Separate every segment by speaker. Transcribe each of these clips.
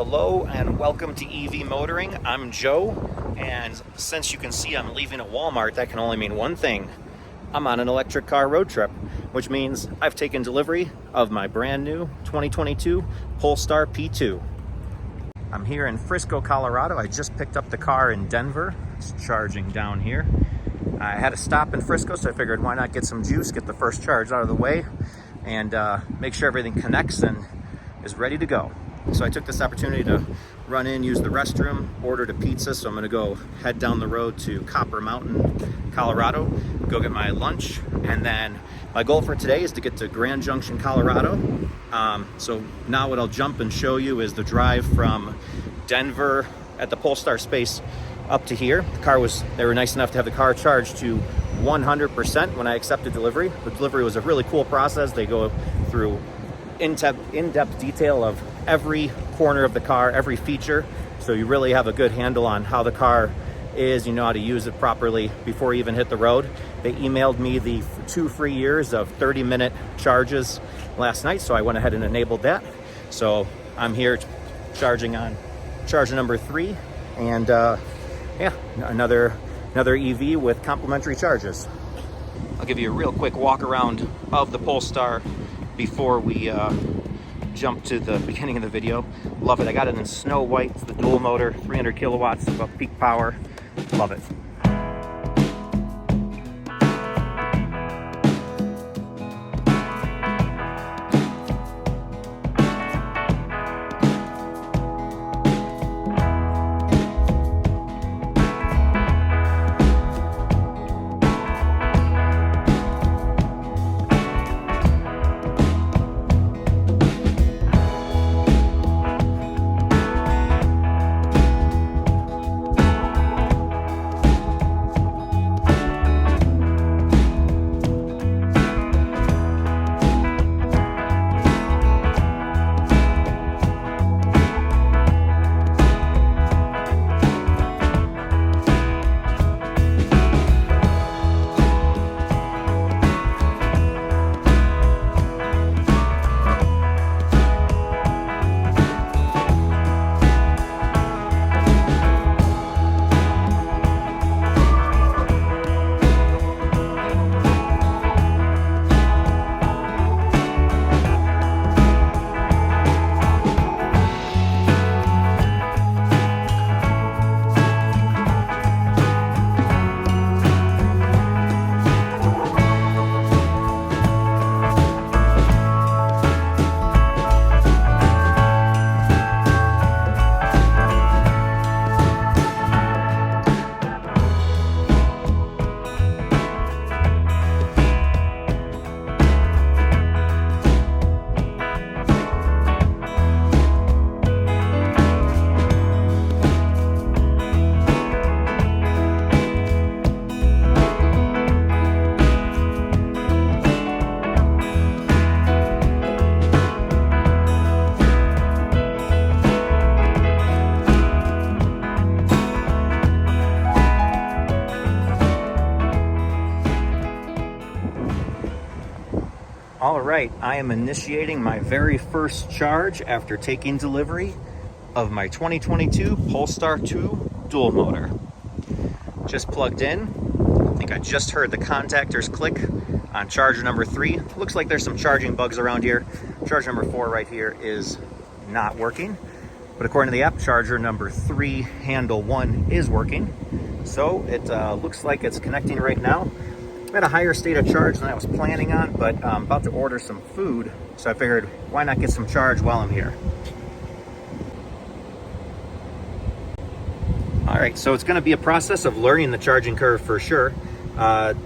Speaker 1: Hello and welcome to EV Motoring. I'm Joe, and since you can see I'm leaving a Walmart, that can only mean one thing. I'm on an electric car road trip, which means I've taken delivery of my brand new 2022 Polestar P2. I'm here in Frisco, Colorado. I just picked up the car in Denver. It's charging down here. I had a stop in Frisco, so I figured why not get some juice, get the first charge out of the way, and make sure everything connects and is ready to go. So I took this opportunity to run in, use the restroom, ordered a pizza. So I'm gonna go head down the road to Copper Mountain, Colorado, go get my lunch. And then my goal for today is to get to Junction, Colorado. So now what I'll jump and show you is the drive from Denver at the Polestar space up to here. They were nice enough to have the car charged to 100% when I accepted delivery. The delivery was a really cool process. They go through in-depth detail of every corner of the car, every feature, so you really have a good handle on how the car is, you know how to use it properly before you even hit the road. They emailed me the 2 free years of 30-minute charges last night, so I went ahead and enabled that. So I'm here charging on charger number 3, and yeah, another EV with complimentary charges. I'll give you a real quick walk around of the Polestar before we jump to the beginning of the video. Love it. I got it in snow white. It's the dual motor, 300 kilowatts, about peak power. Love it. All right, I am initiating my very first charge after taking delivery of my 2022 Polestar 2 dual motor. Just plugged in. I think I just heard the contactors click on charger number 3. Looks like there's some charging bugs around here. Charger number 4 right here is not working, but according to the app, charger number 3 handle 1 is working. So it looks like it's connecting right now. I'm at a higher state of charge than I was planning on, but I'm about to order some food, so I figured why not get some charge while I'm here. All right, so it's going to be a process of learning the charging curve for sure. At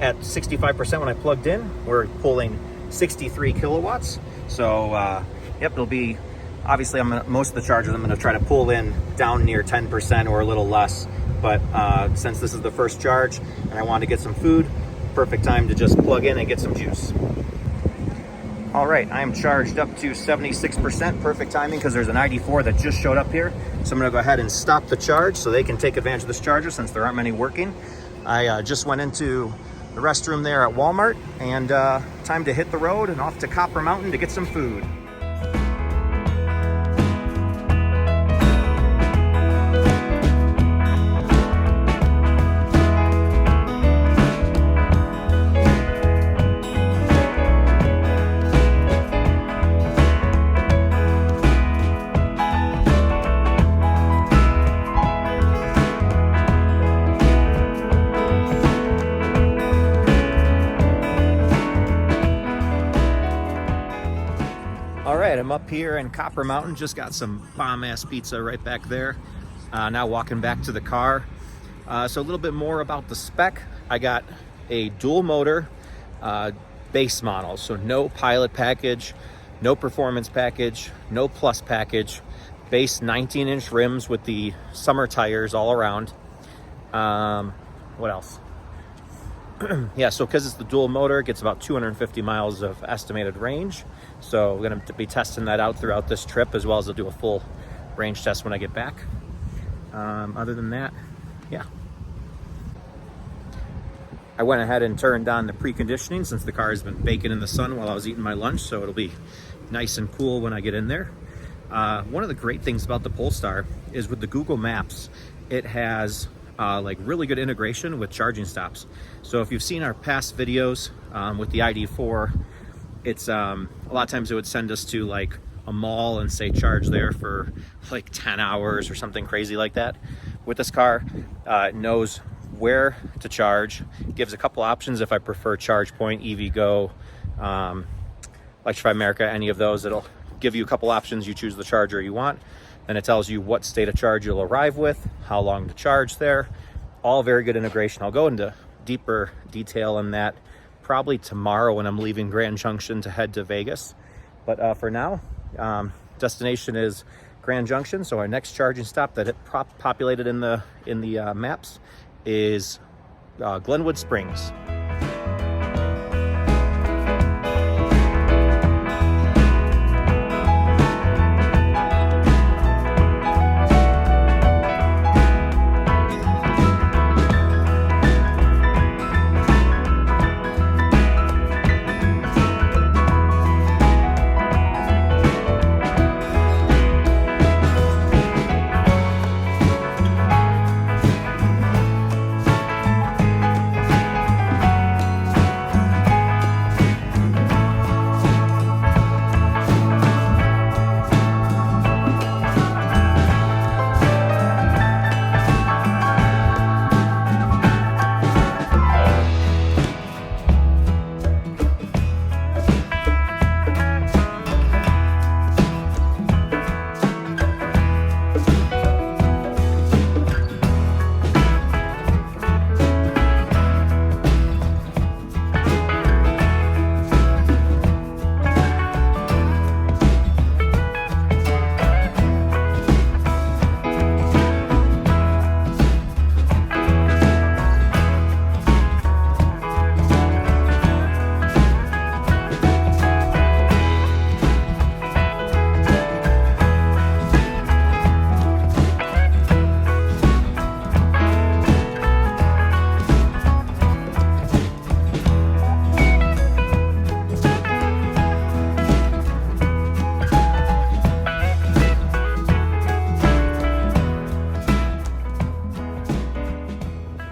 Speaker 1: 65% when I plugged in, we're pulling 63 kilowatts. So yep, it'll be, obviously most of the chargers I'm going to try to pull in down near 10% or a little less. But since this is the first charge and I wanted to get some food, perfect time to just plug in and get some juice. All right, I am charged up to 76%, perfect timing because there's an ID4 that just showed up here. So I'm gonna go ahead and stop the charge so they can take advantage of this charger since there aren't many working. I just went into the restroom there at Walmart, and time to hit the road and off to Copper Mountain to get some food. here in Copper Mountain. Just got some bomb-ass pizza right back there. Now walking back to the car. So a little bit more about the spec. I got a dual motor base model, so no pilot package, no performance package, no plus package. Base 19-inch rims with the summer tires all around. What else? Yeah, so because it's the dual motor, it gets about 250 miles of estimated range. So we're going to be testing that out throughout this trip, as well as I'll do a full range test when I get back. Other than that, yeah. I went ahead and turned on the preconditioning since the car has been baking in the sun while I was eating my lunch, so it'll be nice and cool when I get in there. One of the great things about the Polestar is with the Google Maps, it has like really good integration with charging stops. So if you've seen our past videos with the ID4, it's a lot of times it would send us to like a mall and say charge there for like 10 hours or something crazy like that. With this car, it knows where to charge, gives a couple options if I prefer ChargePoint, EVgo, Electrify America, any of those. It'll give you a couple options. You choose the charger you want, and it tells you what state of charge you'll arrive with, how long to charge there. All very good integration. I'll go into deeper detail on that probably tomorrow when I'm leaving Grand Junction to head to Vegas. But for now, destination is Grand Junction. So our next charging stop that it populated in the maps is Glenwood Springs.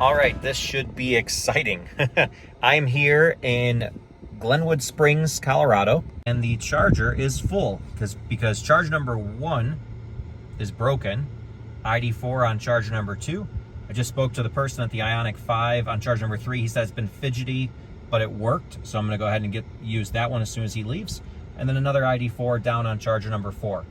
Speaker 1: All right, this should be exciting. I'm here in Glenwood Springs, Colorado, and the charger is full because charge number 1 is broken. ID4 on charger number 2. I just spoke to the person at the Ioniq 5 on charge number 3. He said it's been fidgety, but it worked. So I'm gonna go ahead and use that one as soon as he leaves. And then another ID4 down on charger number 4.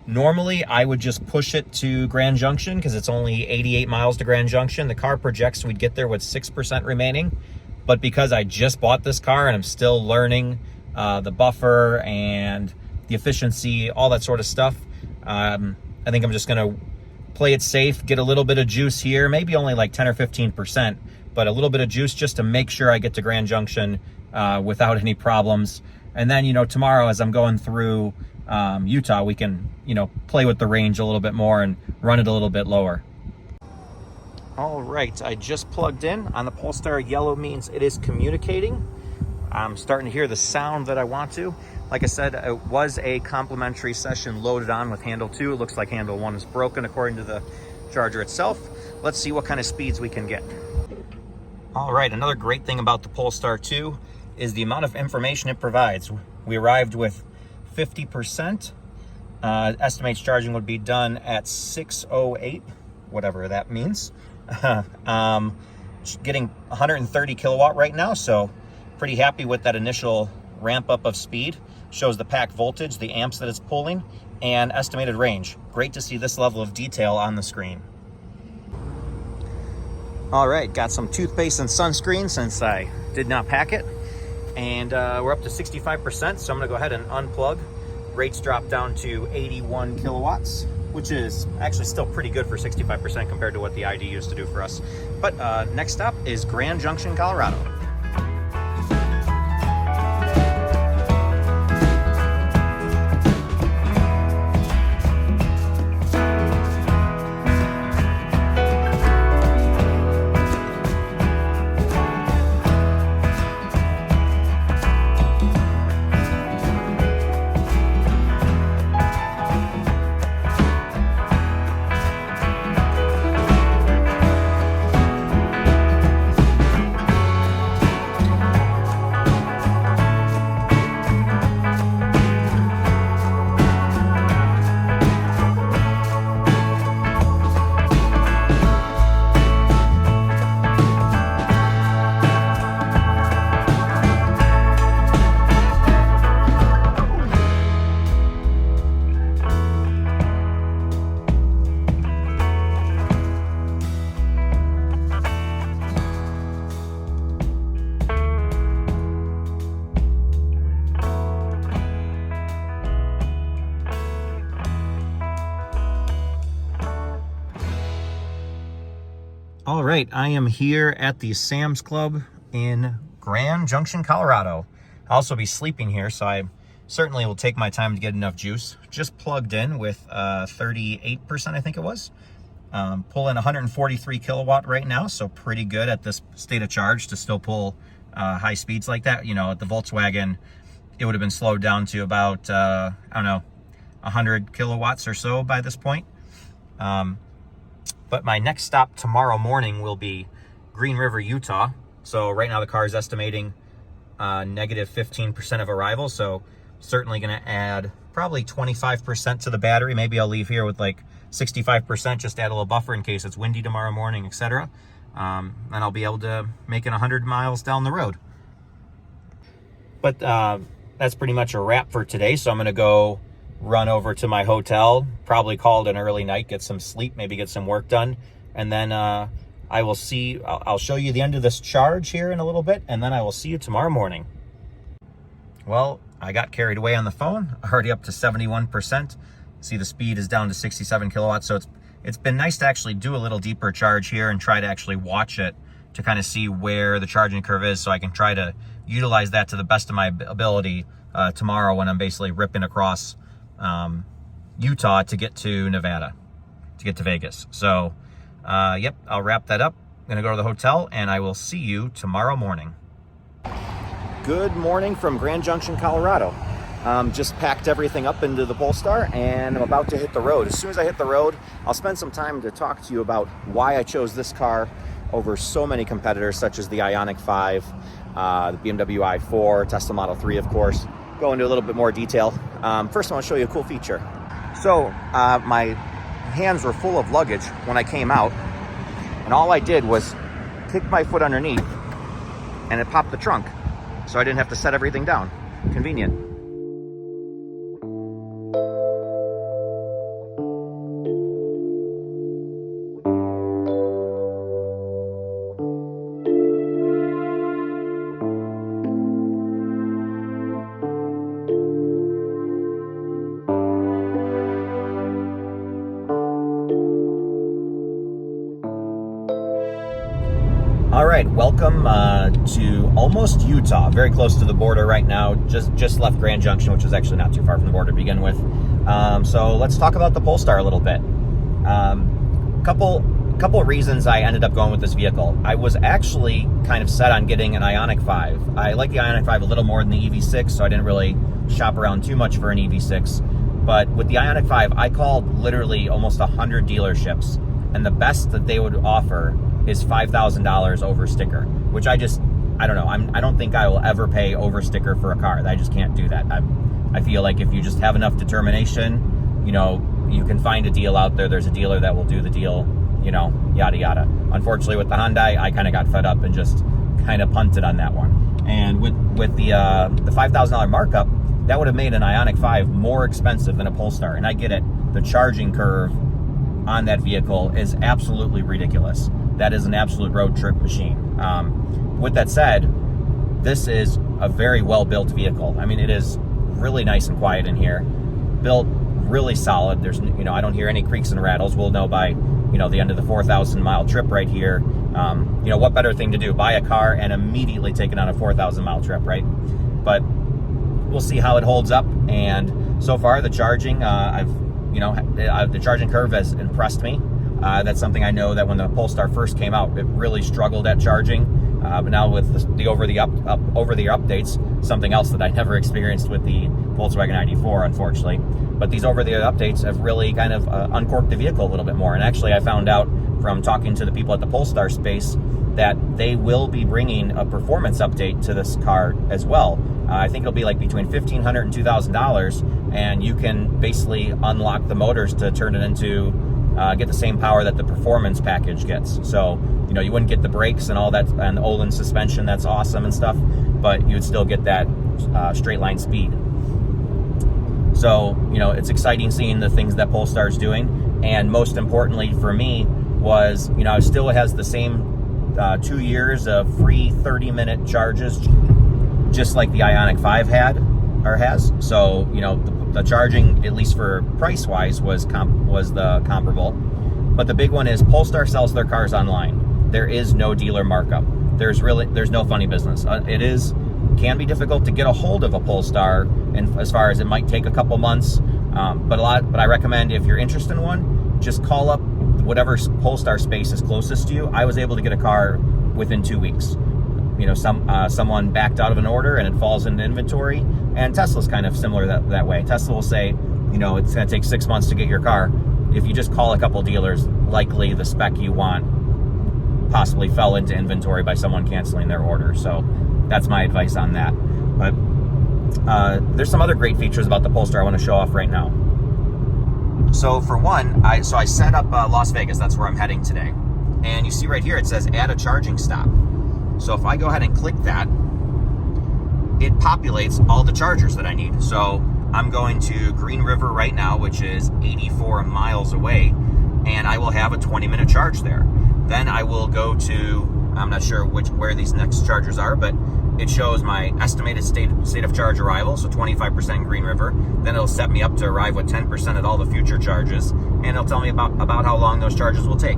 Speaker 1: Normally, I would just push it to Grand Junction because it's only 88 miles to Grand Junction. The car projects we'd get there with 6% remaining. But because I just bought this car and I'm still learning the buffer and the efficiency, all that sort of stuff, I think I'm just going to play it safe, get a little bit of juice here, maybe only like 10 or 15%, but a little bit of juice just to make sure I get to Grand Junction without any problems. And then, tomorrow as I'm going through Utah, we can, play with the range a little bit more and run it a little bit lower. All right, I just plugged in. On the Polestar, yellow means it is communicating. I'm starting to hear the sound that I want to. Like I said, it was a complimentary session loaded on with handle 2. It looks like handle 1 is broken according to the charger itself. Let's see what kind of speeds we can get. All right, another great thing about the Polestar 2 is the amount of information it provides. We arrived with 50%. Estimates charging would be done at 6:08, whatever that means. Getting 130 kilowatt right now, so pretty happy with that initial ramp up of speed. shows the pack voltage, the amps that it's pulling, and estimated range. Great to see this level of detail on the screen. All right, got some toothpaste and sunscreen since I did not pack it. And we're up to 65%, so I'm gonna go ahead and unplug. Rates dropped down to 81 kilowatts, which is actually still pretty good for 65% compared to what the ID used to do for us. But next stop is Grand Junction, Colorado. All right, I am here at the Sam's Club in Grand Junction, Colorado. I'll also be sleeping here, so I certainly will take my time to get enough juice. Just plugged in with 38%, I think it was. Pulling 143 kilowatt right now, so pretty good at this state of charge to still pull high speeds like that. You know, at the Volkswagen, it would have been slowed down to about, I don't know, 100 kilowatts or so by this point. But my next stop tomorrow morning will be Green River, Utah. So right now the car is estimating negative 15% of arrival. So certainly going to add probably 25% to the battery. Maybe I'll leave here with like 65%, just add a little buffer in case it's windy tomorrow morning, etc. Then I'll be able to make it 100 miles down the road. But that's pretty much a wrap for today. So I'm going to go run over to my hotel, probably call it an early night, get some sleep, maybe get some work done. And then I'll show you the end of this charge here in a little bit, and then I will see you tomorrow morning. Well, I got carried away on the phone, already up to 71%. See, the speed is down to 67 kilowatts. So it's been nice to actually do a little deeper charge here and try to actually watch it to kind of see where the charging curve is, so I can try to utilize that to the best of my ability tomorrow when I'm basically ripping across Utah to get to Nevada, to get to Vegas. So, yep, I'll wrap that up. I'm going to go to the hotel, and I will see you tomorrow morning. Good morning from Grand Junction, Colorado. Just packed everything up into the Polestar, and I'm about to hit the road. As soon as I hit the road, I'll spend some time to talk to you about why I chose this car over so many competitors, such as the Ioniq 5, the BMW i4, Tesla Model 3, of course. Go into a little bit more detail. First, I want to show you a cool feature. So my hands were full of luggage when I came out, and all I did was kick my foot underneath, and it popped the trunk. So I didn't have to set everything down. Convenient. All right, welcome to almost Utah, very close to the border right now. Just left Grand Junction, which is actually not too far from the border to begin with. So let's talk about the Polestar a little bit. Couple reasons I ended up going with this vehicle. I was actually kind of set on getting an Ioniq 5. I like the Ioniq 5 a little more than the EV6, so I didn't really shop around too much for an EV6. But with the Ioniq 5, I called literally almost 100 dealerships, and the best that they would offer is $5,000 over sticker, which I don't know. I don't think I will ever pay over sticker for a car. I just can't do that. I feel like if you just have enough determination, you know, you can find a deal out there. There's a dealer that will do the deal, you know, yada, yada. Unfortunately, with the Hyundai, I kind of got fed up and just kind of punted on that one. And with the $5,000 markup, that would have made an Ioniq 5 more expensive than a Polestar. And I get it. The charging curve on that vehicle is absolutely ridiculous. That is an absolute road trip machine. With that said, this is a very well-built vehicle. I mean, it is really nice and quiet in here. Built really solid. There's, you know, I don't hear any creaks and rattles. We'll know by, you know, the end of the 4,000-mile trip right here. You know, what better thing to do? Buy a car and immediately take it on a 4,000-mile trip, right? But we'll see how it holds up. And so far, the charging, the charging curve has impressed me. That's something I know that when the Polestar first came out, it really struggled at charging. But now with the over-the-air updates, something else that I never experienced with the Volkswagen ID4, unfortunately. But these over-the-air updates have really kind of uncorked the vehicle a little bit more. And actually, I found out from talking to the people at the Polestar space that they will be bringing a performance update to this car as well. I think it'll be like between $1,500 and $2,000, and you can basically unlock the motors to turn it into get the same power that the performance package gets. So, you know, you wouldn't get the brakes and all that, and the Olin suspension, that's awesome and stuff, but you would still get that straight line speed. So, you know, it's exciting seeing the things that Polestar's doing, and most importantly for me was, you know, it still has the same 2 years of free 30-minute charges, just like the Ioniq 5 had or has. So, you know, the charging, at least for price-wise, was the comparable. But the big one is Polestar sells their cars online. There is no dealer markup. There's no funny business. It can be difficult to get a hold of a Polestar, and as far as it might take a couple months. But I recommend, if you're interested in one, just call up whatever Polestar space is closest to you. I was able to get a car within 2 weeks. You know, someone backed out of an order and it falls into inventory. And Tesla's kind of similar that way. Tesla will say, you know, it's going to take 6 months to get your car. If you just call a couple dealers, likely the spec you want possibly fell into inventory by someone canceling their order. So that's my advice on that. But there's some other great features about the Polestar I want to show off right now. So for one, I set up Las Vegas. That's where I'm heading today. And you see right here, it says add a charging stop. So if I go ahead and click that, it populates all the chargers that I need. So I'm going to Green River right now, which is 84 miles away, and I will have a 20-minute charge there. Then I will go to, I'm not sure where these next chargers are, but it shows my estimated state of charge arrival, so 25% in Green River. Then it'll set me up to arrive with 10% at all the future charges, and it'll tell me about how long those charges will take.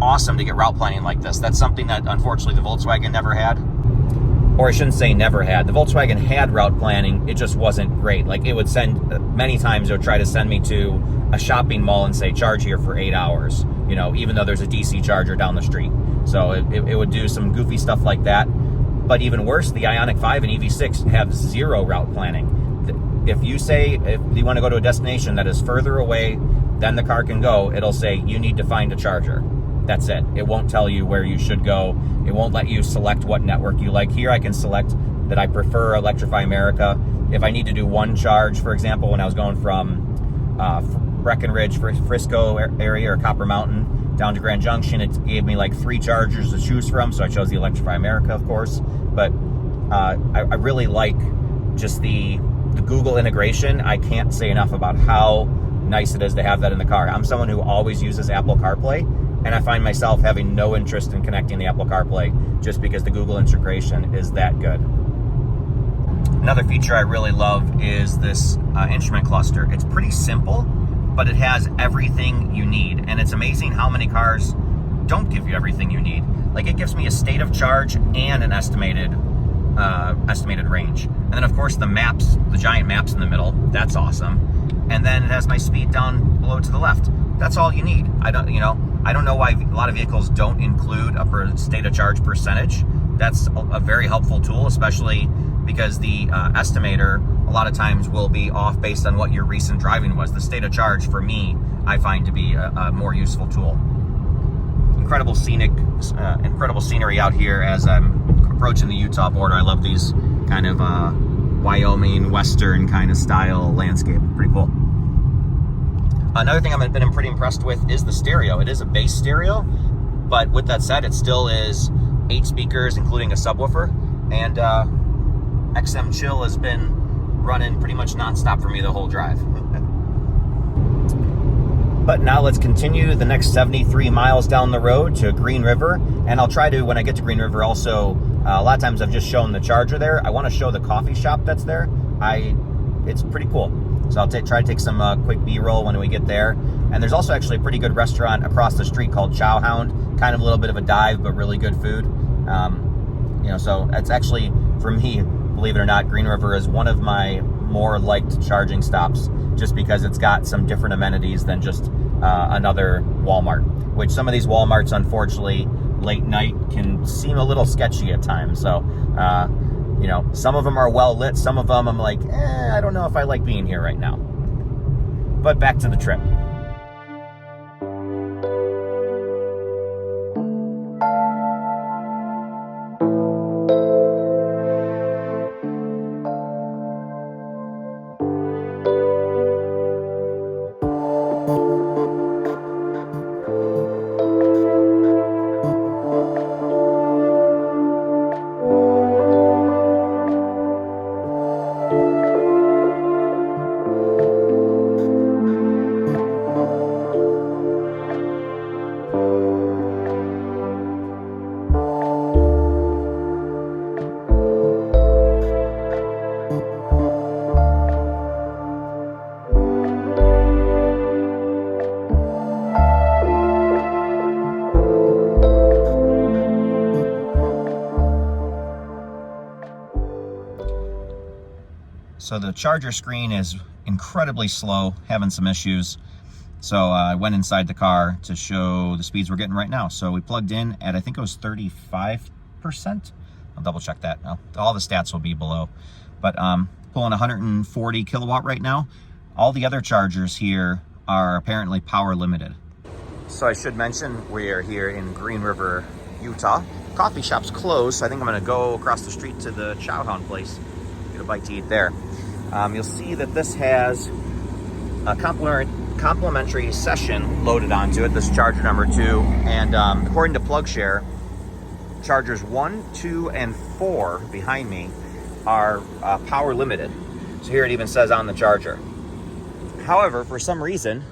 Speaker 1: Awesome to get route planning like this. That's something that unfortunately the Volkswagen never had. Or I shouldn't say never had. The Volkswagen had route planning, it just wasn't great. Like, it would many times it would try to send me to a shopping mall and say, charge here for 8 hours, you know, even though there's a DC charger down the street. So it would do some goofy stuff like that. But even worse, the Ioniq 5 and EV6 have zero route planning. If you want to go to a destination that is further away than the car can go, it'll say, you need to find a charger. That's it. It won't tell you where you should go. It won't let you select what network you like. Here I can select that I prefer Electrify America. If I need to do one charge, for example, when I was going from Breckenridge, Frisco area, or Copper Mountain down to Grand Junction, it gave me like 3 chargers to choose from, so I chose the Electrify America, of course. But I really like just the Google integration. I can't say enough about how nice it is to have that in the car. I'm someone who always uses Apple CarPlay, and I find myself having no interest in connecting the Apple CarPlay just because the Google integration is that good. Another feature I really love is this instrument cluster. It's pretty simple, but it has everything you need. And it's amazing how many cars don't give you everything you need. Like, it gives me a state of charge and an estimated range. And then of course the maps, the giant maps in the middle, that's awesome. And then it has my speed down below to the left. That's all you need. I don't know why a lot of vehicles don't include a state of charge percentage. That's a very helpful tool, especially because the estimator a lot of times will be off based on what your recent driving was. The state of charge, for me, I find to be a more useful tool. Incredible scenery out here as I'm approaching the Utah border. I love these kind of Wyoming Western kind of style landscape. Pretty cool. Another thing I've been pretty impressed with is the stereo. It is a bass stereo, but with that said, it still is 8 speakers, including a subwoofer. And XM Chill has been running pretty much nonstop for me the whole drive. But now let's continue the next 73 miles down the road to Green River. And I'll try to, when I get to Green River, also, a lot of times I've just shown the charger there. I want to show the coffee shop that's there. It's pretty cool. So I'll try to take some quick B-roll when we get there. And there's also actually a pretty good restaurant across the street called Chow Hound. Kind of a little bit of a dive, but really good food. So it's actually, for me, believe it or not, Green River is one of my more liked charging stops, just because it's got some different amenities than just another Walmart, which some of these Walmarts, unfortunately, late night can seem a little sketchy at times. So, some of them are well lit. Some of them I'm like, I don't know if I like being here right now. But back to the trip. So the charger screen is incredibly slow, having some issues. So I went inside the car to show the speeds we're getting right now. So we plugged in at, I think it was 35%. I'll double check that now. All the stats will be below. But pulling 140 kilowatt right now. All the other chargers here are apparently power limited. So I should mention we are here in Green River, Utah. Coffee shop's closed, so I think I'm gonna go across the street to the Chow Hound place, get a bite to eat there. You'll see that this has a complimentary session loaded onto it, this charger number 2. And according to PlugShare, chargers 1, 2, and 4 behind me are power limited. So here it even says on the charger. However, for some reason,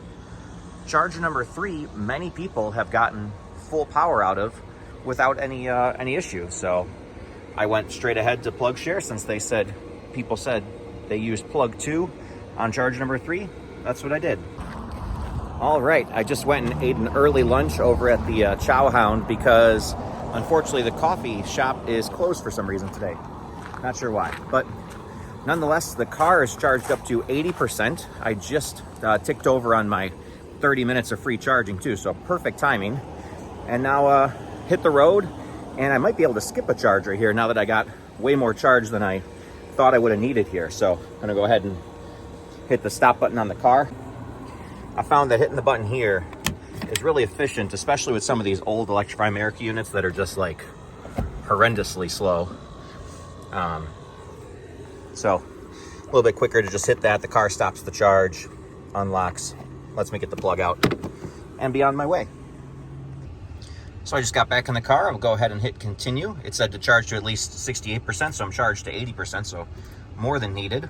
Speaker 1: charger number 3, many people have gotten full power out of without any issue. So I went straight ahead to PlugShare, since people said they used plug 2 on charge number 3. That's what I did. All right, I just went and ate an early lunch over at the Chow Hound because unfortunately the coffee shop is closed for some reason today. Not sure why, but nonetheless, the car is charged up to 80%. I just ticked over on my 30 minutes of free charging too, so perfect timing. And now hit the road, and I might be able to skip a charger here now that I got way more charge than I thought I would have needed here. So I'm gonna go ahead and hit the stop button on the car. I found that hitting the button here is really efficient, especially with some of these old Electrify America units that are just like horrendously slow. So a little bit quicker to just hit that. The car stops the charge, unlocks, lets me get the plug out and be on my way. So I just got back in the car. I'll go ahead and hit continue. It said to charge to at least 68%, so I'm charged to 80%, so more than needed.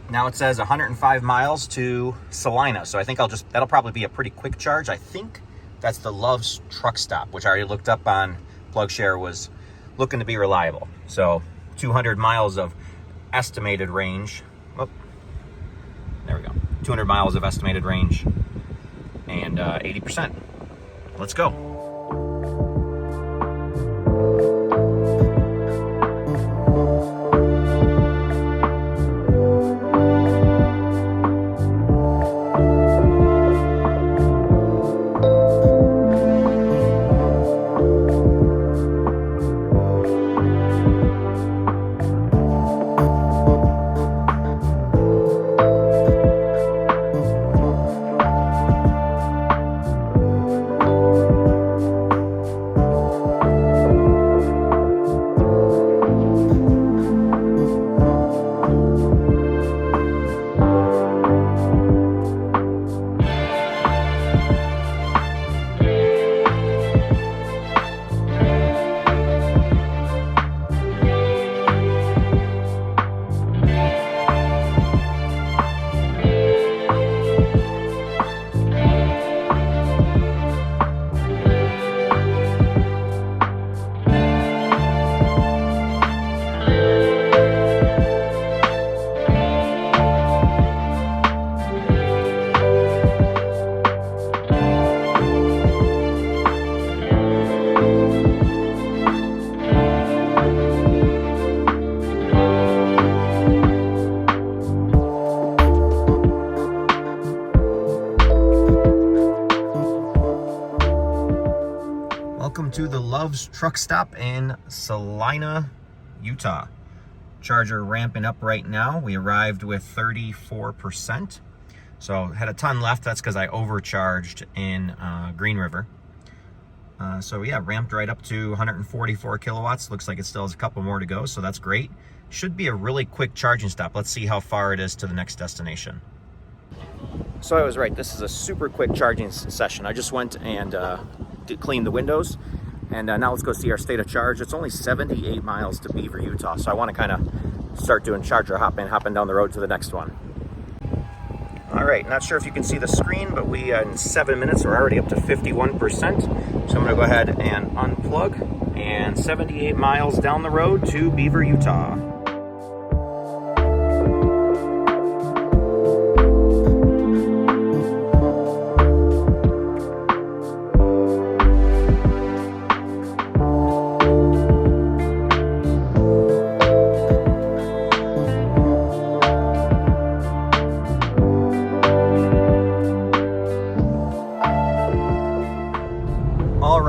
Speaker 1: Now it says 105 miles to Salina, so I think that'll probably be a pretty quick charge. I think that's the Love's truck stop, which I already looked up on PlugShare, was looking to be reliable. So 200 miles of estimated range. Oh, there we go. 200 miles of estimated range and 80%. Let's go. Welcome to the Love's Truck Stop in Salina, Utah. Charger ramping up right now. We arrived with 34%. So had a ton left. That's because I overcharged in Green River. So yeah, ramped right up to 144 kilowatts. Looks like it still has a couple more to go, so that's great. Should be a really quick charging stop. Let's see how far it is to the next destination. So I was right, this is a super quick charging session. I just went and cleaned the windows, and now let's go see our state of charge. It's only 78 miles to Beaver, Utah, so I want to kind of start doing charger hopping down the road to the next one. All right, not sure if you can see the screen, but we in 7 minutes are already up to 51%. So I'm gonna go ahead and unplug, and 78 miles down the road to Beaver, Utah.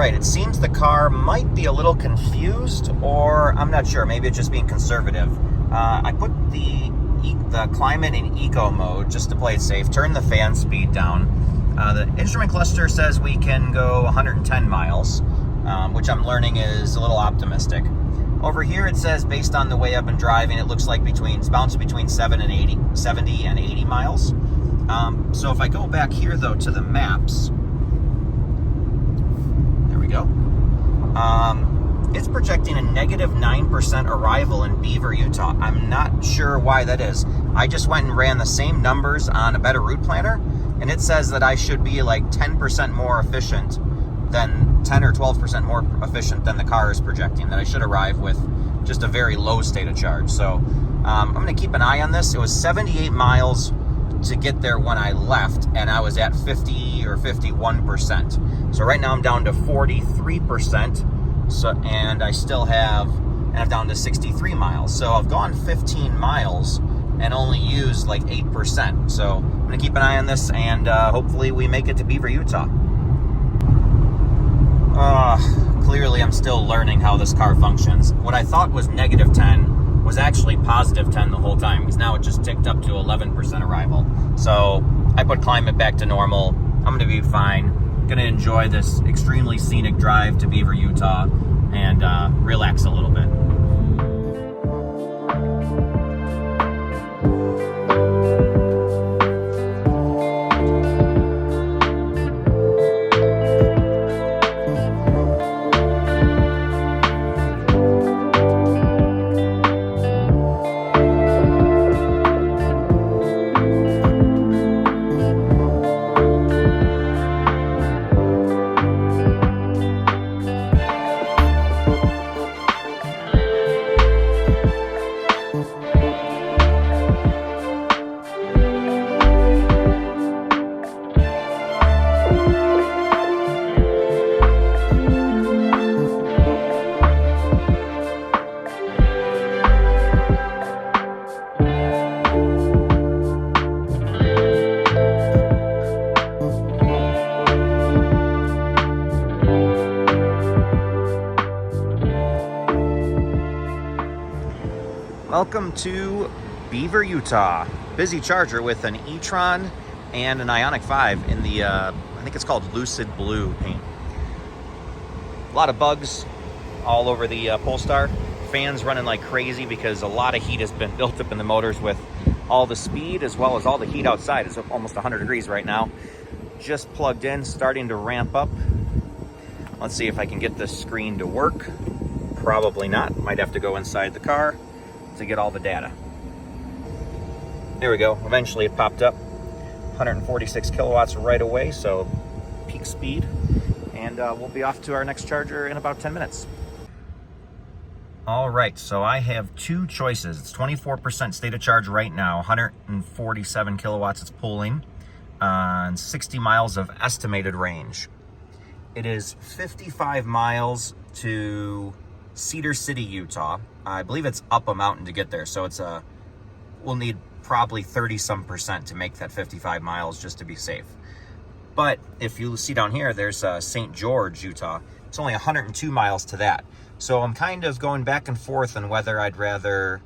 Speaker 1: It seems the car might be a little confused, or I'm not sure, maybe it's just being conservative. I put the climate in eco mode just to play it safe, turn the fan speed down. The instrument cluster says we can go 110 miles, which I'm learning is a little optimistic. Over here it says, based on the way I've been driving, it looks like it's bouncing between 70 and 80 miles. So if I go back here though to the maps, go. It's projecting a negative 9% arrival in Beaver, Utah. I'm not sure why that is. I just went and ran the same numbers on a better route planner, and it says that I should be like 10% more efficient than 10 or 12% more efficient than the car is projecting, that I should arrive with just a very low state of charge. So I'm going to keep an eye on this. It was 78 miles to get there when I left, and I was at 50 or 51%. So right now I'm down to 43%. So, and I still have, and I'm down to 63 miles. So I've gone 15 miles and only used like 8%. So I'm gonna keep an eye on this, and hopefully we make it to Beaver, Utah. Clearly I'm still learning how this car functions. What I thought was negative 10 was actually positive 10 the whole time, because now it just ticked up to 11% arrival. So I put climate back to normal. I'm gonna be fine. Gonna enjoy this extremely scenic drive to Beaver, Utah, and relax a little bit. Welcome to Beaver, Utah. Busy charger with an e-tron and an Ioniq 5 in the, I think it's called Lucid Blue paint. A lot of bugs all over the Polestar. Fans running like crazy because a lot of heat has been built up in the motors with all the speed as well as all the heat outside. It's almost 100 degrees right now. Just plugged in, starting to ramp up. Let's see if I can get this screen to work. Probably not. Might have to go inside the car to get all the data. There we go. Eventually it popped up. 146 kilowatts right away, so peak speed. And we'll be off to our next charger in about 10 minutes. All right, so I have two choices. It's 24% state of charge right now, 147 kilowatts it's pulling, and 60 miles of estimated range. It is 55 miles to Cedar City, Utah. I believe it's up a mountain to get there, so it's we'll need probably 30-some% to make that 55 miles just to be safe. But if you see down here, there's St. George, Utah. It's only 102 miles to that. So I'm kind of going back and forth on whether I'd rather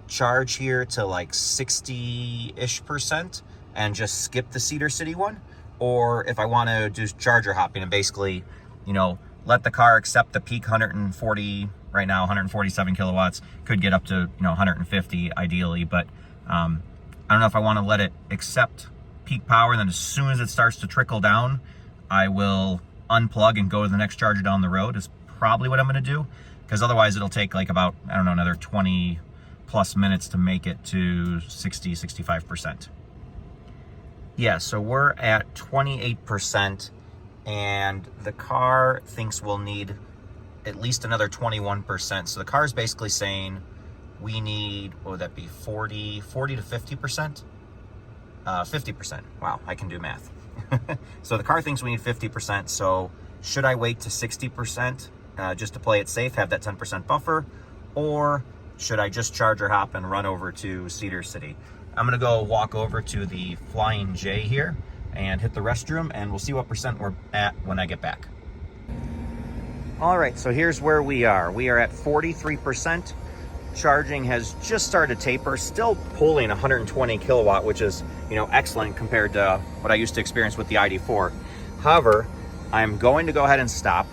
Speaker 1: charge here to like 60-ish% and just skip the Cedar City one, or if I want to do charger hopping and basically, you know, let the car accept the peak 140, right now 147 kilowatts, could get up to, you know, 150 ideally, but I don't know if I want to let it accept peak power, and then as soon as it starts to trickle down, I will unplug and go to the next charger down the road is probably what I'm going to do, because otherwise it'll take like about, I don't know, another 20 plus minutes to make it to 65%. Yeah, so we're at 28%, and the car thinks we'll need at least another 21%. So the car is basically saying we need, what would that be, 40 to 50%? 50%. Wow, I can do math. So the car thinks we need 50%. So should I wait to 60% just to play it safe, have that 10% buffer, or should I just charger hop and run over to Cedar City? I'm gonna go walk over to the Flying J here and hit the restroom, and we'll see what percent we're at when I get back. All right, so here's where we are. We are at 43%. Charging has just started to taper, still pulling 120 kilowatt, which is, you know, excellent compared to what I used to experience with the ID4. However, I'm going to go ahead and stop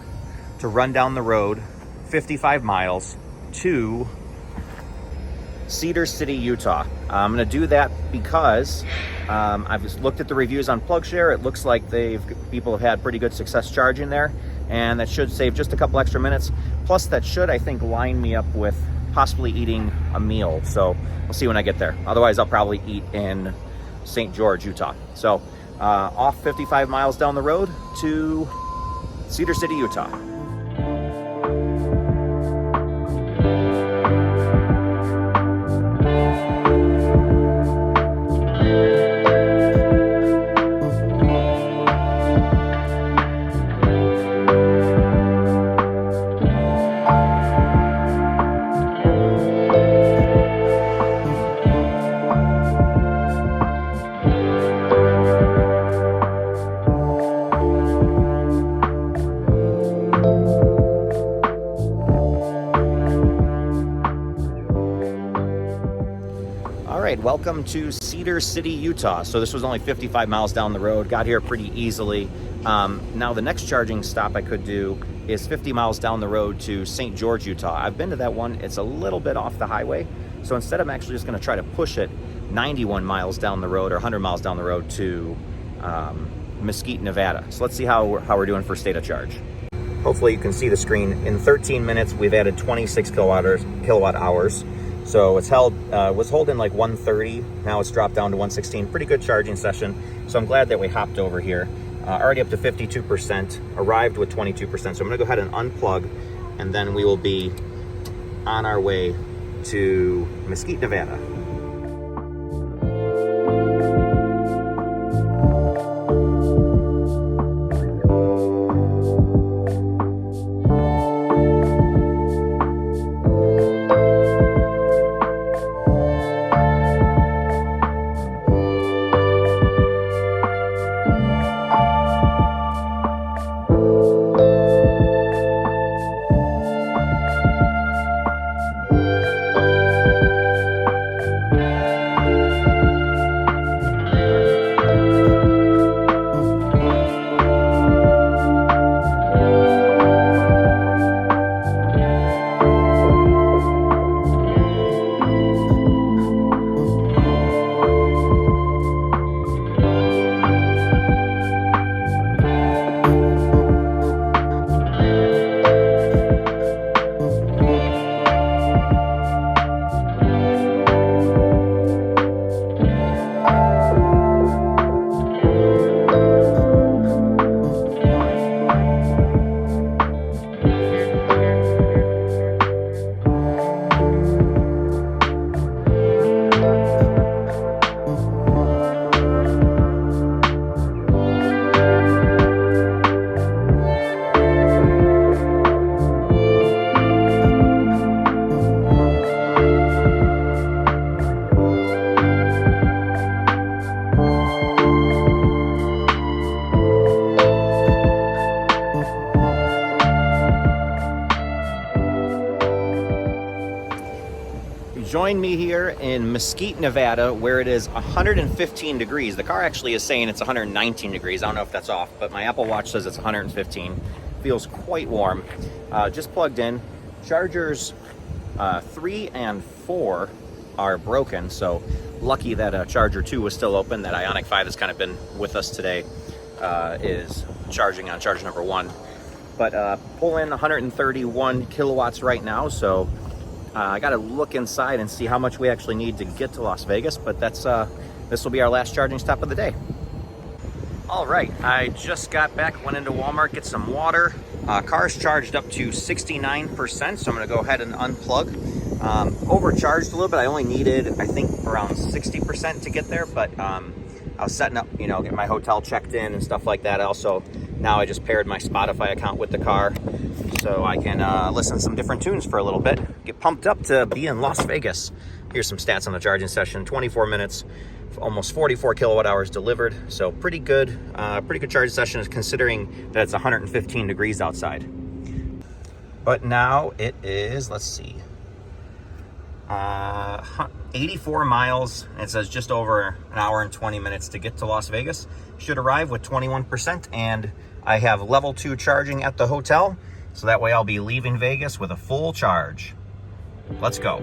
Speaker 1: to run down the road 55 miles to Cedar City, Utah. I'm gonna do that because I've just looked at the reviews on PlugShare. It looks like people have had pretty good success charging there, and that should save just a couple extra minutes. Plus that should, I think, line me up with possibly eating a meal. So we'll see when I get there. Otherwise, I'll probably eat in St. George, Utah. So off 55 miles down the road to Cedar City, Utah. Welcome to Cedar City, Utah. So this was only 55 miles down the road, got here pretty easily. Now the next charging stop I could do is 50 miles down the road to St. George, Utah. I've been to that one. It's a little bit off the highway. So instead I'm actually just gonna try to push it 91 miles down the road or 100 miles down the road to Mesquite, Nevada. So let's see how we're doing for state of charge. Hopefully you can see the screen. In 13 minutes, we've added 26 kilowatt hours. So it's was holding like 130. Now it's dropped down to 116. Pretty good charging session. So I'm glad that we hopped over here. Already up to 52%, arrived with 22%. So I'm gonna go ahead and unplug, and then we will be on our way to Mesquite, Nevada. Join me here in Mesquite, Nevada, where it is 115 degrees. The car actually is saying it's 119 degrees. I don't know if that's off, but my Apple Watch says it's 115. Feels quite warm. Just plugged in. Chargers 3 and 4 are broken, so lucky that charger 2 was still open. That Ioniq 5 has kind of been with us today, is charging on charger number 1. But pull in 131 kilowatts right now, so I got to look inside and see how much we actually need to get to Las Vegas, but that's this will be our last charging stop of the day. All right, I just got back, went into Walmart, get some water. Car's charged up to 69%, so I'm gonna go ahead and unplug. Overcharged a little bit. I only needed, I think, around 60% to get there, but I was setting up, you know, get my hotel checked in and stuff like that. Also, now I just paired my Spotify account with the car, so I can listen to some different tunes for a little bit. Get pumped up to be in Las Vegas. Here's some stats on the charging session. 24 minutes, almost 44 kilowatt hours delivered. So pretty good charging session considering that it's 115 degrees outside. But now it is, let's see, 84 miles. It says just over an hour and 20 minutes to get to Las Vegas. Should arrive with 21%, and I have level 2 charging at the hotel, so that way I'll be leaving Vegas with a full charge. Let's go.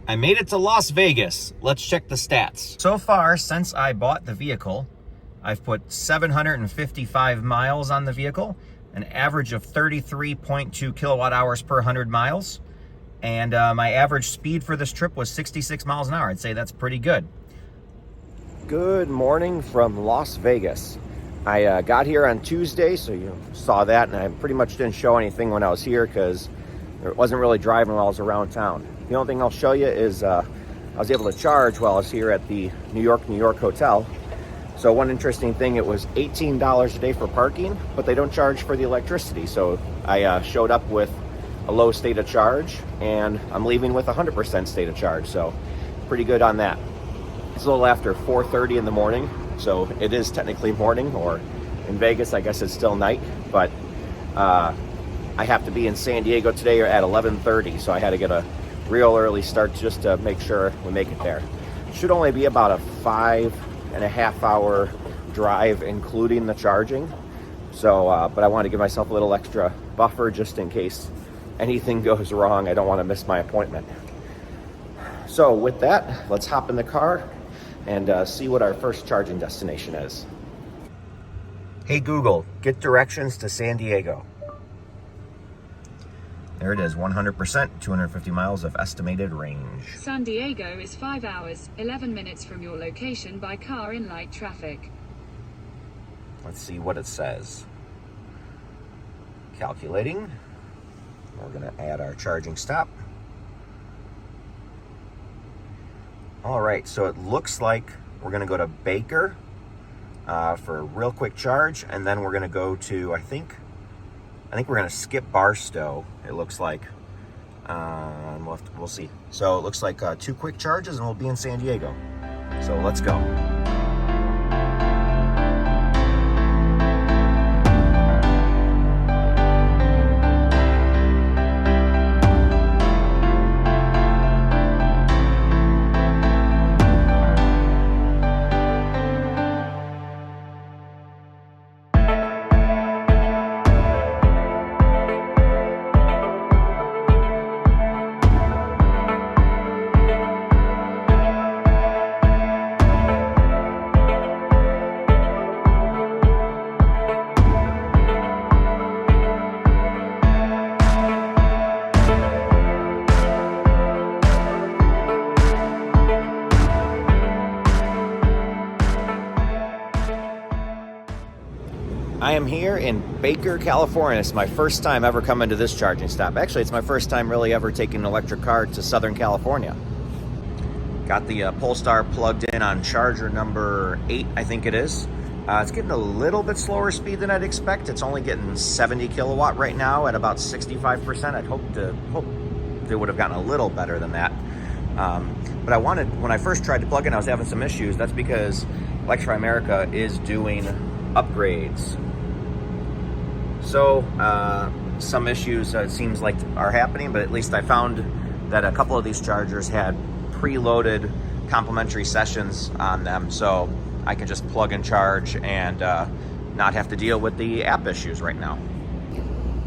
Speaker 1: I made it to Las Vegas. Let's check the stats. So far, since I bought the vehicle, I've put 755 miles on the vehicle, an average of 33.2 kilowatt hours per 100 miles. And my average speed for this trip was 66 miles an hour. I'd say that's pretty good. Good morning from Las Vegas. I got here on Tuesday, so you saw that, and I pretty much didn't show anything when I was here because I wasn't really driving while I was around town. The only thing I'll show you is I was able to charge while I was here at the New York Hotel. So one interesting thing, it was $18 a day for parking, but they don't charge for the electricity. So I showed up with a low state of charge, and I'm leaving with 100% state of charge. So pretty good on that. It's a little after 4:30 in the morning, so it is technically morning, or in Vegas, I guess it's still night, but I have to be in San Diego today at 11:30, so I had to get a real early start just to make sure we make it there. Should only be about a 5.5 hour drive, including the charging. So, but I want to give myself a little extra buffer just in case anything goes wrong. I don't want to miss my appointment. So with that, let's hop in the car and see what our first charging destination is. Hey Google, get directions to San Diego. There it is, 100%, 250 miles of estimated range.
Speaker 2: San Diego is 5 hours, 11 minutes from your location by car in light traffic.
Speaker 1: Let's see what it says. Calculating. We're gonna add our charging stop. All right, so it looks like we're gonna go to Baker for a real quick charge, and then we're gonna go to, I think we're gonna skip Barstow, it looks like, We'll see. So it looks like 2 quick charges and we'll be in San Diego. So let's go. I am here in Baker, California. It's my first time ever coming to this charging stop. Actually, it's my first time really ever taking an electric car to Southern California. Got the Polestar plugged in on charger number 8, I think it is. It's getting a little bit slower speed than I'd expect. It's only getting 70 kilowatt right now at about 65%. I'd hope they would have gotten a little better than that. But when I first tried to plug in, I was having some issues. That's because Electrify America is doing upgrades. So some issues it seems like are happening, but at least I found that a couple of these chargers had preloaded complimentary sessions on them, so I can just plug and charge and not have to deal with the app issues right now.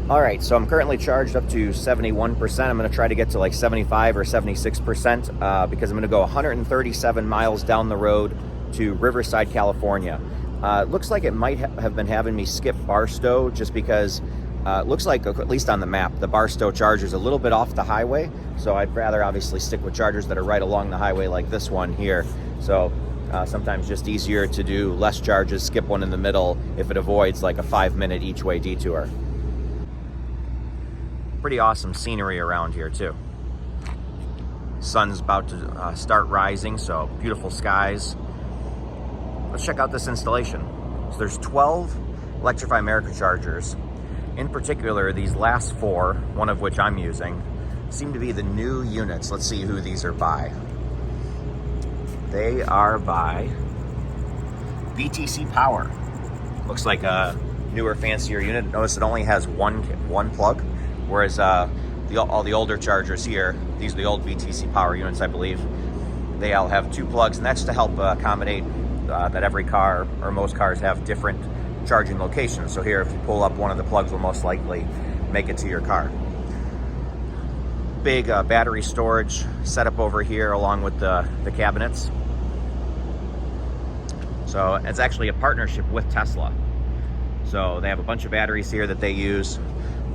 Speaker 1: All right, so I'm currently charged up to 71%. I'm going to try to get to like 75 or 76% because I'm going to go 137 miles down the road to Riverside, California. It looks like it might have been having me skip Barstow just because it looks like, at least on the map, the Barstow charger is a little bit off the highway. So I'd rather obviously stick with chargers that are right along the highway like this one here. So sometimes just easier to do less charges, skip one in the middle if it avoids like a 5-minute each way detour. Pretty awesome scenery around here too. Sun's about to start rising, so beautiful skies. Let's check out this installation. So there's 12 Electrify America chargers. In particular, these last 4, one of which I'm using, seem to be the new units. Let's see who these are by. They are by BTC Power. Looks like a newer, fancier unit. Notice it only has one plug, whereas all the older chargers here, these are the old BTC Power units, I believe, they all have 2 plugs, and that's to help accommodate that every car, or most cars, have different charging locations. So here, if you pull up, one of the plugs will most likely make it to your car. Big battery storage setup over here along with the cabinets. So it's actually a partnership with Tesla. So they have a bunch of batteries here that they use,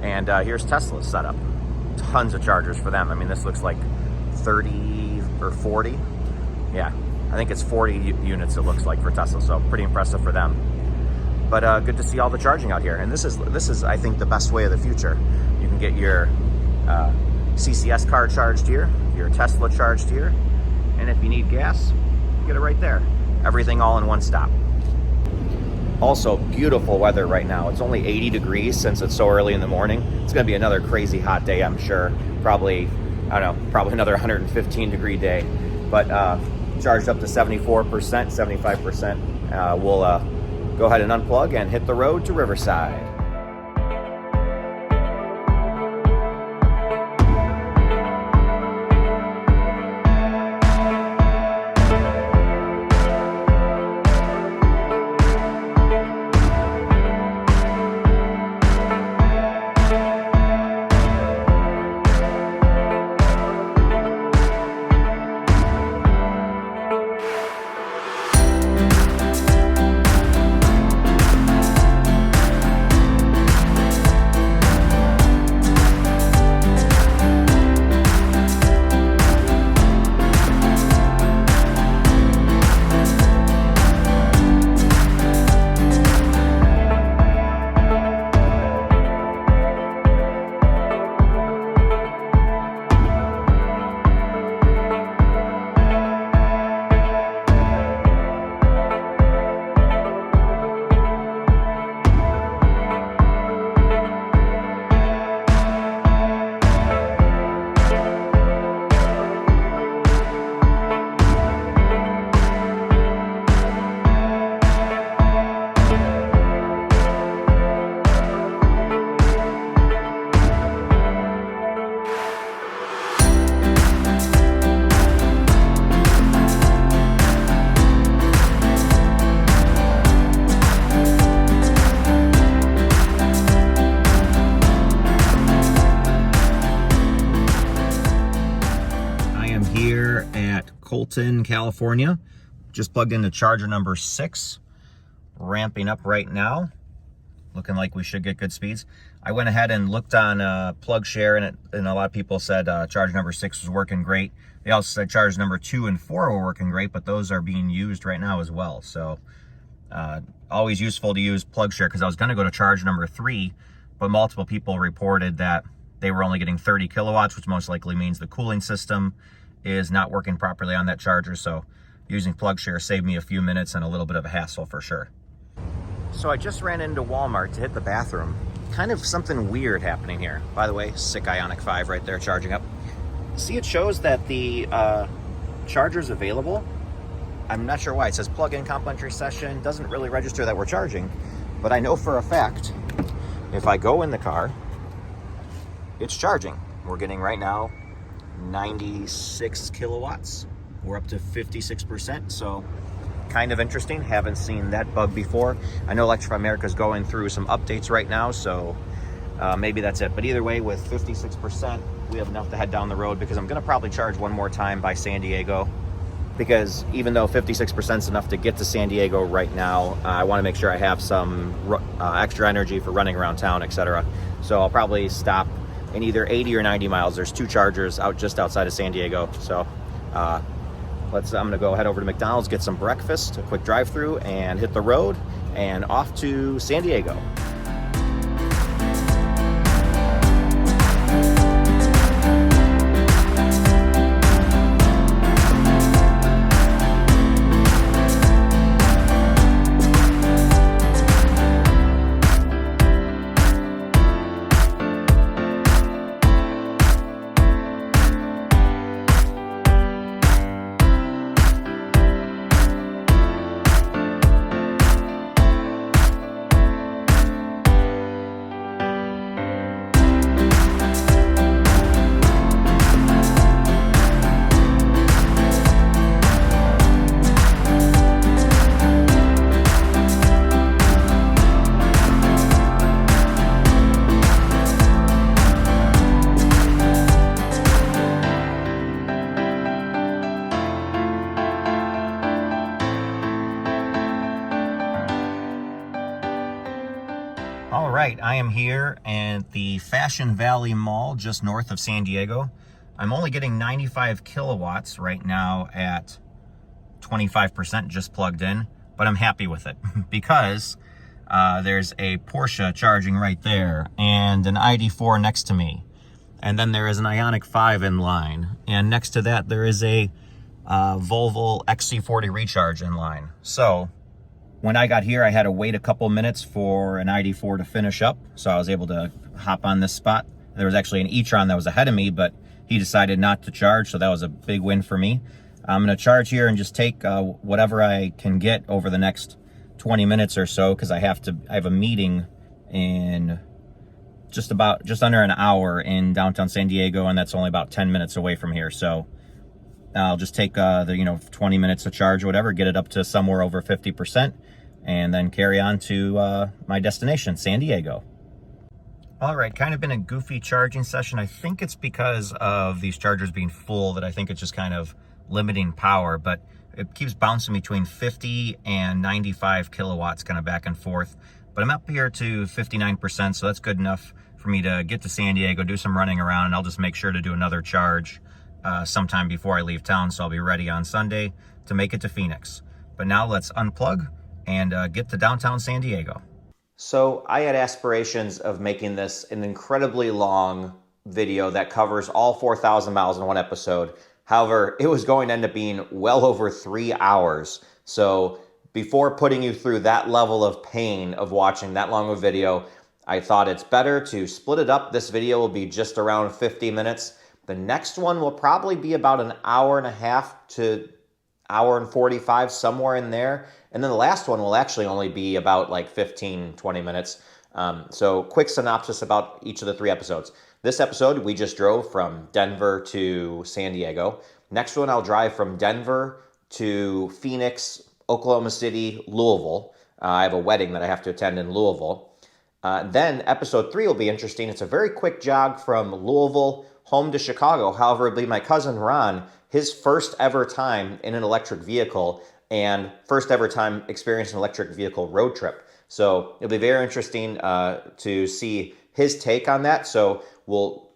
Speaker 1: and here's Tesla's setup. Tons of chargers for them. I mean, this looks like 30 or 40. Yeah, I think it's 40 units it looks like for Tesla, so pretty impressive for them. But good to see all the charging out here. And this is I think the best way of the future. You can get your CCS car charged here, your Tesla charged here, and if you need gas, get it right there. Everything all in one stop. Also, beautiful weather right now. It's only 80 degrees since it's so early in the morning. It's gonna be another crazy hot day, I'm sure. Probably, I don't know, probably another 115 degree day. But charged up to 74%, 75%. We'll go ahead and unplug and hit the road to Riverside. Milton, California. Just plugged into charger number 6. Ramping up right now. Looking like we should get good speeds. I went ahead and looked on PlugShare, and a lot of people said charge number 6 was working great. They also said charge number 2 and 4 were working great, but those are being used right now as well. So always useful to use PlugShare, because I was going to go to charge number 3, but multiple people reported that they were only getting 30 kilowatts, which most likely means the cooling system is not working properly on that charger. So using PlugShare saved me a few minutes and a little bit of a hassle for sure. So I just ran into Walmart to hit the bathroom. Kind of something weird happening here. By the way, sick Ioniq 5 right there charging up. See, it shows that the charger's available. I'm not sure why. It says plug-in complimentary session. Doesn't really register that we're charging. But I know for a fact, if I go in the car, it's charging. We're getting right now 96 kilowatts. We're up to 56%, so kind of interesting. Haven't seen that bug before. I know Electrify America is going through some updates right now, so maybe that's it. But either way, with 56%, we have enough to head down the road, because I'm going to probably charge one more time by San Diego, because even though 56% is enough to get to San Diego right now, I want to make sure I have some extra energy for running around town, etc. So I'll probably stop in either 80 or 90 miles. There's 2 chargers out just outside of San Diego. So I'm gonna go head over to McDonald's, get some breakfast, a quick drive-through, and hit the road and off to San Diego. All right, I am here at the Fashion Valley Mall just north of San Diego. I'm only getting 95 kilowatts right now at 25% just plugged in, but I'm happy with it because there's a Porsche charging right there and an ID4 next to me. And then there is an Ioniq 5 in line. And next to that, there is a Volvo XC40 Recharge in line. So when I got here, I had to wait a couple minutes for an ID4 to finish up, so I was able to hop on this spot. There was actually an e-tron that was ahead of me, but he decided not to charge, so that was a big win for me. I'm going to charge here and just take whatever I can get over the next 20 minutes or so, because I have a meeting in just under an hour in downtown San Diego, and that's only about 10 minutes away from here. So I'll just take the 20 minutes to charge or whatever, get it up to somewhere over 50%, and then carry on to my destination, San Diego. All right, kind of been a goofy charging session. I think it's because of these chargers being full that I think it's just kind of limiting power, but it keeps bouncing between 50 and 95 kilowatts kind of back and forth. But I'm up here to 59%, so that's good enough for me to get to San Diego, do some running around, and I'll just make sure to do another charge sometime before I leave town, so I'll be ready on Sunday to make it to Phoenix. But now let's unplug and get to downtown San Diego. So I had aspirations of making this an incredibly long video that covers all 4,000 miles in one episode. However, it was going to end up being well over 3 hours. So before putting you through that level of pain of watching that long of a video, I thought it's better to split it up. This video will be just around 50 minutes. The next one will probably be about an hour and a half to hour and 45, somewhere in there. And then the last one will actually only be about like 15, 20 minutes. So quick synopsis about each of the 3 episodes. This episode, we just drove from Denver to San Diego. Next one, I'll drive from Denver to Phoenix, Oklahoma City, Louisville. I have a wedding that I have to attend in Louisville. Then episode 3 will be interesting. It's a very quick jog from Louisville home to Chicago. However, it'll be my cousin Ron. his first ever time in an electric vehicle and first ever time experiencing an electric vehicle road trip. So it'll be very interesting to see his take on that. So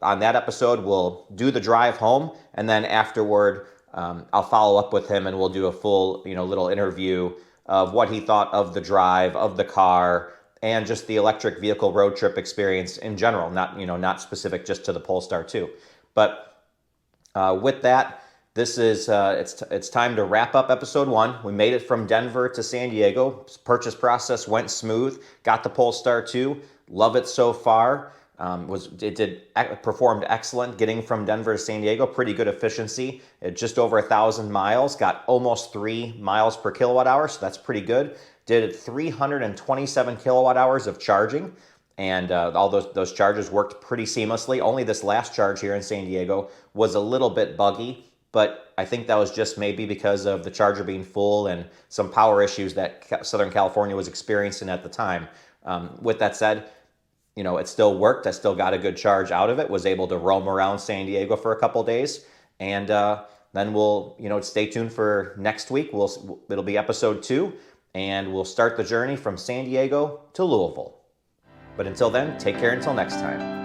Speaker 1: on that episode, we'll do the drive home, and then afterward, I'll follow up with him and we'll do a full, little interview of what he thought of the drive, of the car, and just the electric vehicle road trip experience in general, not specific just to the Polestar 2. But with that, this is it's time to wrap up episode 1. We made it from Denver to San Diego. Purchase process went smooth. Got the Polestar 2. Love it so far. Performed excellent getting from Denver to San Diego. Pretty good efficiency at just over 1,000 miles. Got almost 3 miles per kilowatt hour, so that's pretty good. Did 327 kilowatt hours of charging, and all those charges worked pretty seamlessly. Only this last charge here in San Diego was a little bit buggy, but I think that was just maybe because of the charger being full and some power issues that Southern California was experiencing at the time. With that said, it still worked. I still got a good charge out of it, was able to roam around San Diego for a couple days. And then we'll, stay tuned for next week. It'll be episode 2, and we'll start the journey from San Diego to Louisville. But until then, take care until next time.